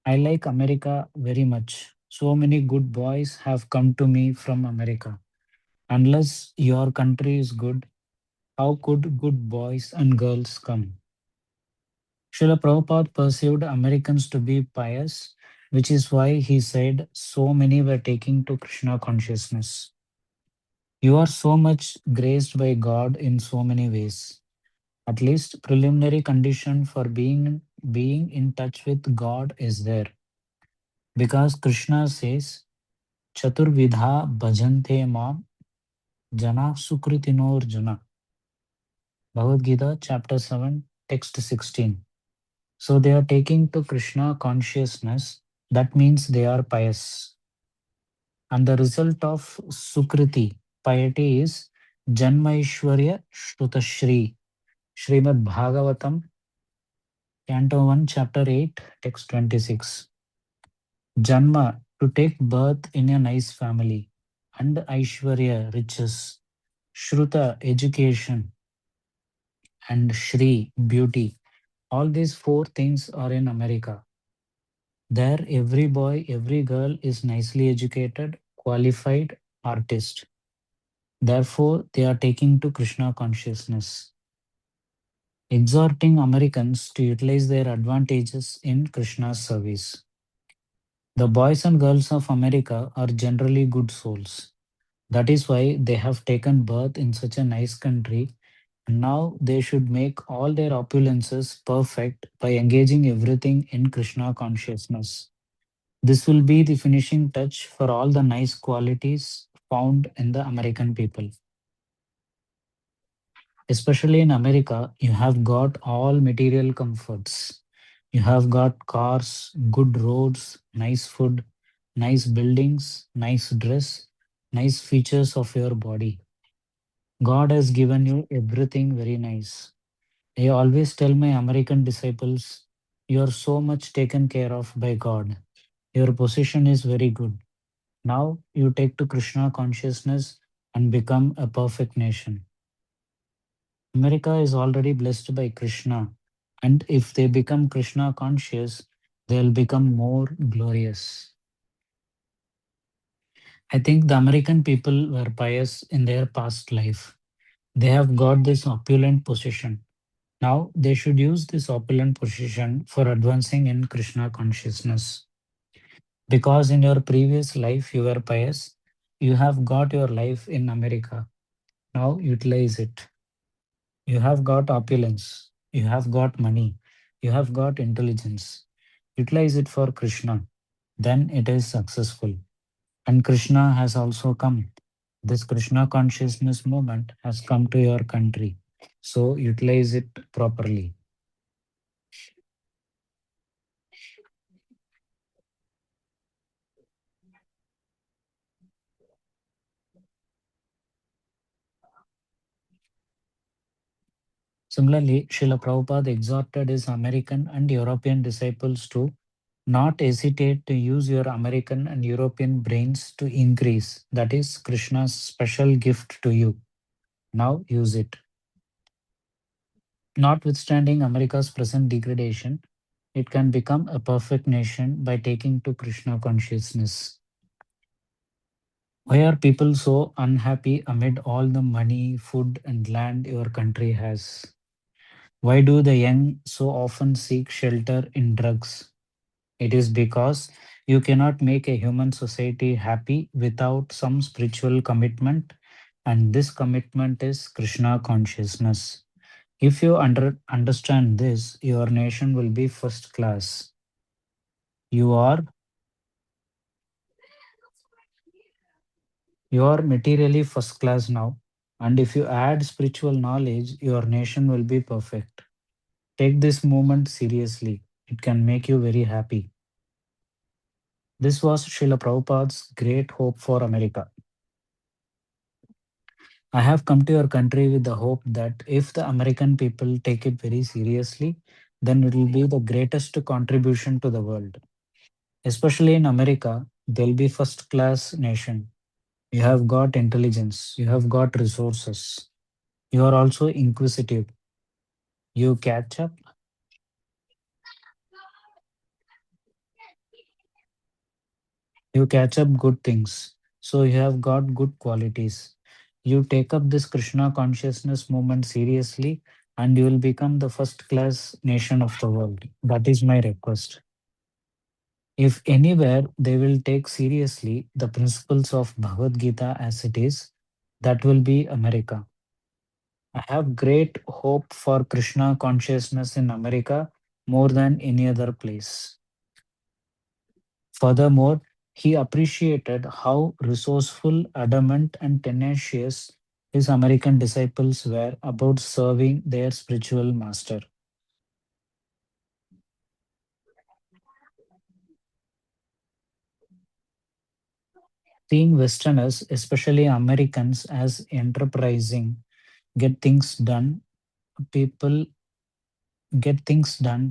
I like America very much. So many good boys have come to me from America. Unless your country is good, how could good boys and girls come? Srila Prabhupada perceived Americans to be pious, which is why he said so many were taking to Krishna consciousness. You are so much graced by God in so many ways. At least preliminary condition for being in touch with God is there. Because Krishna says, Chaturvidha bhajante mam jana sukritinor. Bhagavad Gita, chapter 7, text 16. So they are taking to Krishna consciousness. That means they are pious. And the result of Sukriti, piety, is Janmaishwarya Shrutashri. Srimad Bhagavatam, Canto 1, Chapter 8, text 26. Janma, to take birth in a nice family. And Aishwarya, riches. Shruta, education. And Shri, beauty. All these four things are in America. There, every boy, every girl is nicely educated, qualified, artist. Therefore, they are taking to Krishna consciousness, exhorting Americans to utilize their advantages in Krishna's service. The boys and girls of America are generally good souls. That is why they have taken birth in such a nice country. And now they should make all their opulences perfect by engaging everything in Krishna consciousness. This will be the finishing touch for all the nice qualities found in the American people. Especially in America, you have got all material comforts. You have got cars, good roads, nice food, nice buildings, nice dress, nice features of your body. God has given you everything very nice. I always tell my American disciples, you are so much taken care of by God. Your position is very good. Now you take to Krishna consciousness and become a perfect nation. America is already blessed by Krishna, and if they become Krishna conscious, they'll become more glorious. I think the American people were pious in their past life. They have got this opulent position. Now they should use this opulent position for advancing in Krishna consciousness. Because in your previous life you were pious, you have got your life in America. Now utilize it. You have got opulence. You have got money. You have got intelligence. Utilize it for Krishna. Then it is successful. And Krishna has also come. This Krishna consciousness movement has come to your country. So utilize it properly. Similarly, Srila Prabhupada exhorted his American and European disciples to not hesitate to use your American and European brains to increase. That is Krishna's special gift to you. Now use it. Notwithstanding America's present degradation, it can become a perfect nation by taking to Krishna consciousness. Why are people so unhappy amid all the money, food, and land your country has? Why do the young so often seek shelter in drugs? It is because you cannot make a human society happy without some spiritual commitment, and this commitment is Krishna consciousness. If you understand this, your nation will be first class. You are you are materially first class now, and if you add spiritual knowledge, your nation will be perfect. Take this movement seriously. It can make you very happy. This was Srila Prabhupada's great hope for America. I have come to your country with the hope that if the American people take it very seriously, then it will be the greatest contribution to the world. Especially in America, they'll be first class nation. You have got intelligence, you have got resources. You are also inquisitive. You catch up, you catch up good things. So you have got good qualities. You take up this Krishna consciousness movement seriously and you will become the first class nation of the world. That is my request. If anywhere they will take seriously the principles of Bhagavad Gita as it is, that will be America. I have great hope for Krishna consciousness in America more than any other place. Furthermore, he appreciated how resourceful, adamant, and tenacious his American disciples were about serving their spiritual master. Seeing Westerners, especially Americans, as enterprising, get things done, people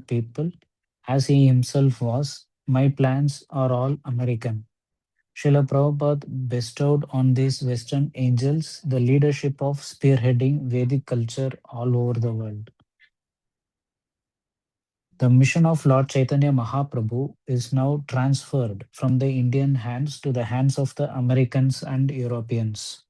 people, as he himself was, my plans are all American. Srila Prabhupada bestowed on these Western angels the leadership of spearheading Vedic culture all over the world. The mission of Lord Chaitanya Mahaprabhu is now transferred from the Indian hands to the hands of the Americans and Europeans.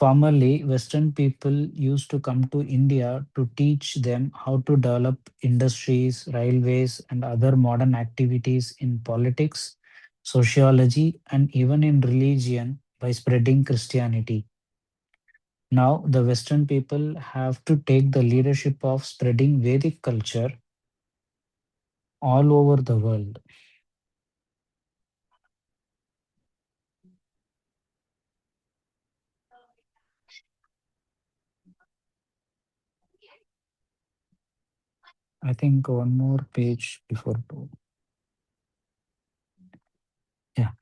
Formerly, Western people used to come to India to teach them how to develop industries, railways, and other modern activities in politics, sociology, and even in religion by spreading Christianity. Now, the Western people have to take the leadership of spreading Vedic culture all over the world. I think one more page before two. Yeah.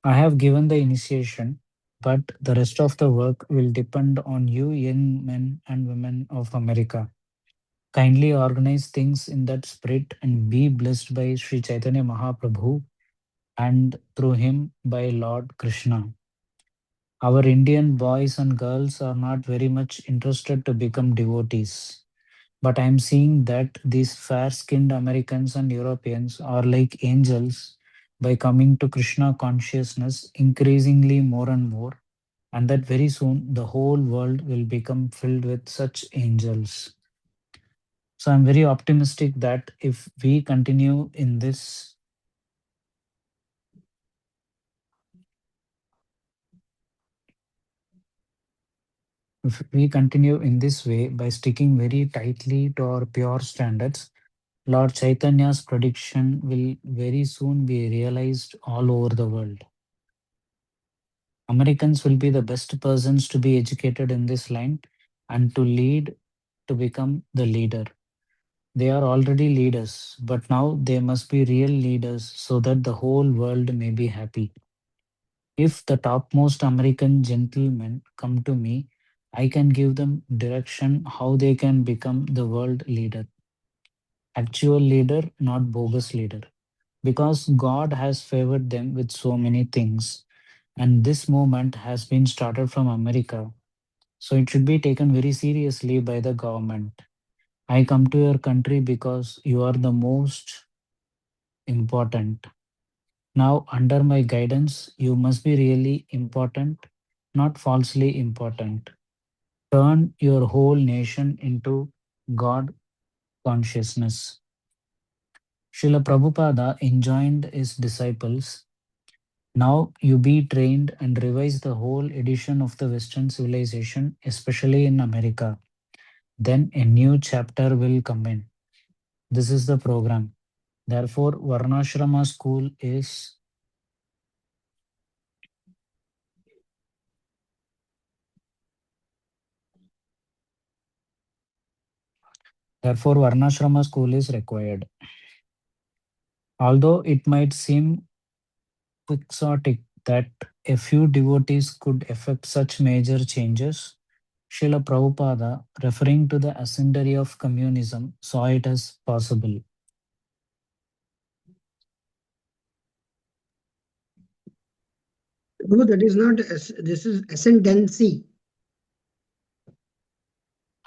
I have given the initiation, but the rest of the work will depend on you, young men and women of America. Kindly organize things in that spirit and be blessed by Sri Chaitanya Mahaprabhu and through him by Lord Krishna. Our Indian boys and girls are not very much interested to become devotees. But I'm seeing that these fair skinned Americans and Europeans are like angels by coming to Krishna consciousness increasingly more and more, and that very soon the whole world will become filled with such angels. So I'm very optimistic that if we continue in this way by sticking very tightly to our pure standards, Lord Chaitanya's prediction will very soon be realized all over the world. Americans will be the best persons to be educated in this line and to lead to become the leader. They are already leaders, but now they must be real leaders so that the whole world may be happy. If the topmost American gentlemen come to me, I can give them direction how they can become the world leader. Actual leader, not bogus leader. Because God has favored them with so many things, and this movement has been started from America, so it should be taken very seriously by the government. I come to your country because you are the most important. Now, under my guidance, you must be really important, not falsely important. Turn your whole nation into God consciousness. Srila Prabhupada enjoined his disciples, now you be trained and revise the whole edition of the Western civilization, especially in America. Then a new chapter will come in. This is the program. Therefore, Varnashrama school is required. Although it might seem quixotic that a few devotees could effect such major changes, Srila Prabhupada, referring to the ascendancy of communism, saw it as possible. No, that is not, this is ascendancy.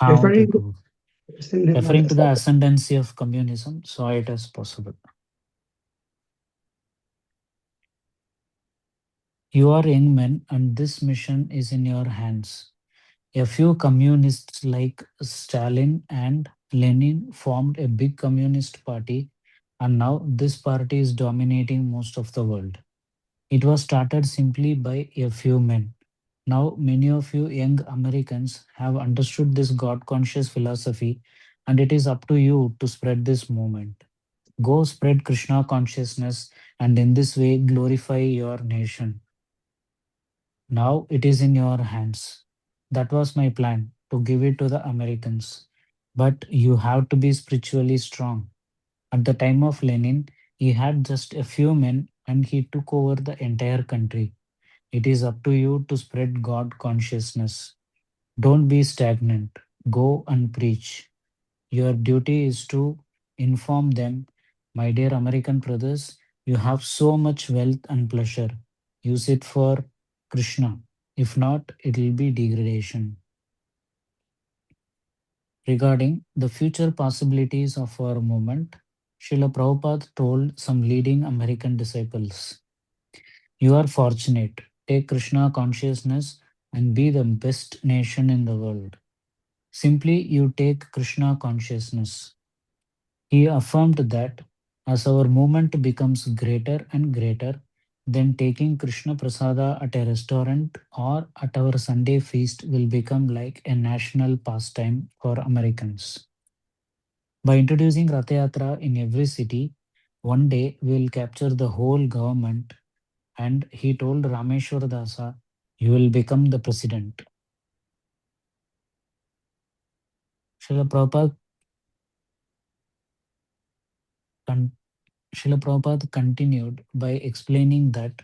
Okay, Referring to Prabhu. ascendant, not Referring to the ascendant. ascendancy of communism, saw it as possible. You are young men, and this mission is in your hands. A few communists like Stalin and Lenin formed a big communist party, and now this party is dominating most of the world. It was started simply by a few men. Now, many of you young Americans have understood this God conscious philosophy, and it is up to you to spread this movement. Go spread Krishna consciousness and in this way glorify your nation. Now it is in your hands. That was my plan to give it to the Americans. But you have to be spiritually strong. At the time of Lenin, he had just a few men and he took over the entire country. It is up to you to spread God consciousness. Don't be stagnant. Go and preach. Your duty is to inform them, my dear American brothers, you have so much wealth and pleasure. Use it for Krishna. If not, it will be degradation. Regarding the future possibilities of our movement, Srila Prabhupada told some leading American disciples, you are fortunate. Take Krishna consciousness and be the best nation in the world. Simply, you take Krishna consciousness. He affirmed that as our movement becomes greater and greater, then taking Krishna Prasada at a restaurant or at our Sunday feast will become like a national pastime for Americans. By introducing Ratha Yatra in every city, one day we will capture the whole government. And he told Rameshwar Dasa, you will become the president. Srila Prabhupada, con- Srila Prabhupada continued by explaining that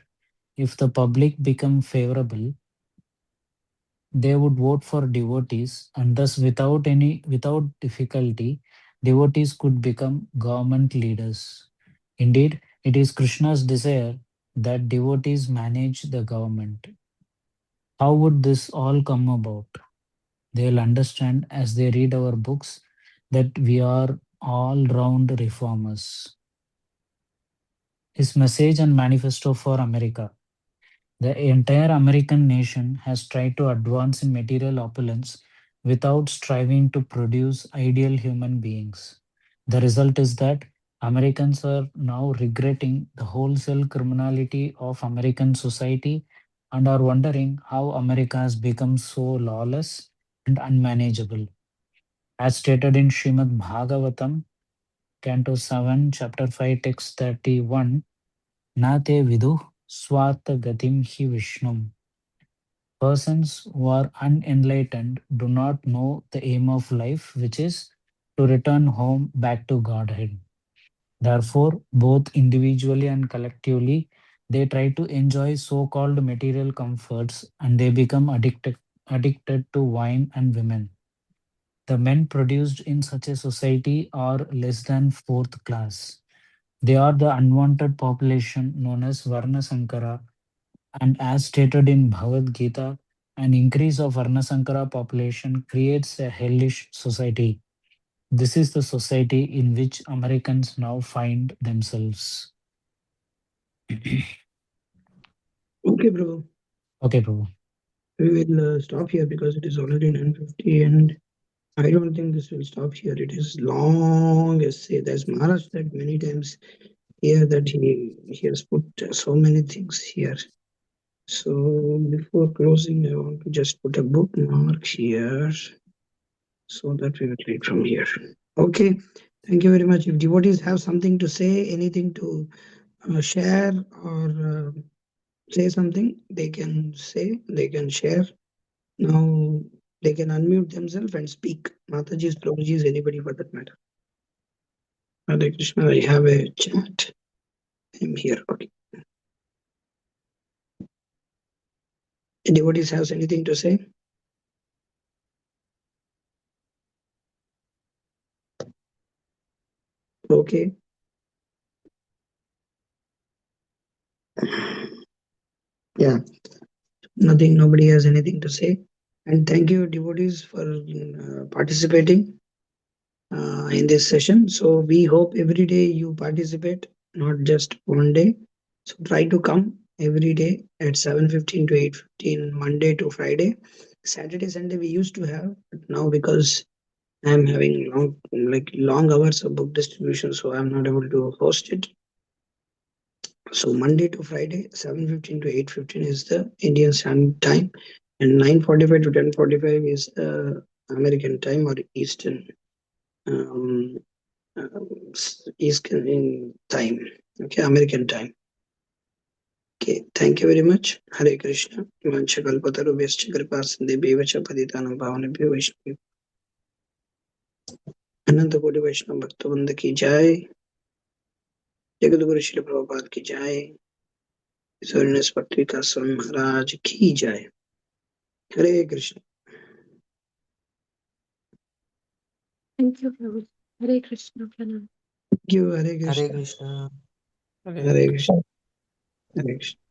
if the public become favorable, they would vote for devotees, and thus without difficulty, devotees could become government leaders. Indeed, it is Krishna's desire that devotees manage the government. How would this all come about? They'll understand as they read our books that we are all round reformers. His message and manifesto for America. The entire American nation has tried to advance in material opulence without striving to produce ideal human beings. The result is that Americans are now regretting the wholesale criminality of American society and are wondering how America has become so lawless and unmanageable. As stated in Srimad Bhagavatam Canto 7, Chapter 5, Text 31. Na te vidu swata gatim hi Vishnum. Persons who are unenlightened do not know the aim of life, which is to return home back to Godhead. Therefore, both individually and collectively, they try to enjoy so-called material comforts and they become addicted to wine and women. The men produced in such a society are less than fourth class. They are the unwanted population known as Varna Sankara, and as stated in Bhagavad Gita, an increase of Varna Sankara population creates a hellish society. This is the society in which Americans now find themselves. Okay, Prabhu. Okay, Prabhu. We will stop here because it is already 9:50, and I don't think this will stop here. It is long essay. There's Maharaj said many times here that he has put so many things here. So before closing, I want to just put a bookmark here so that we will read from here. Okay, thank you very much. If devotees have something to say, anything to share or say something, they can say, they can share. Now they can unmute themselves and speak. Mataji's, Prabhuji's, anybody for that matter. Hare Krishna, I have a chat. I'm here. Okay. Devotees has anything to say? Okay. Yeah. Nothing. Nobody has anything to say. And thank you, devotees, for participating in this session. So we hope every day you participate, not just one day. So try to come every day at 7:15 to 8:15, Monday to Friday. Saturday, Sunday we used to have, but now because I'm having long hours of book distribution, so I'm not able to host it. So Monday to Friday, 7:15 to 8:15 is the Indian Standard Time, and 9:45 to 10:45 is American time or Eastern um, Eastern time. Okay, American time. Okay, thank you very much. Hare Krishna. Vanchakalpatarubhyascha kripasindebhyevacha patitanam pavanebhyo Vaishnavibhyo. अनंत कोटि वैष्णव भक्तवृंद की जय। जगतगुरु श्री प्रभुपाद की जय। ईश्वरनेस भक्ति का स्वामी महाराज की जय। हरे Krishna. Thank you, Prabhu. Hare Krishna, Pranam. Thank you. Hare Hare Krishna। Krishna. Hare Krishna. Hare Krishna.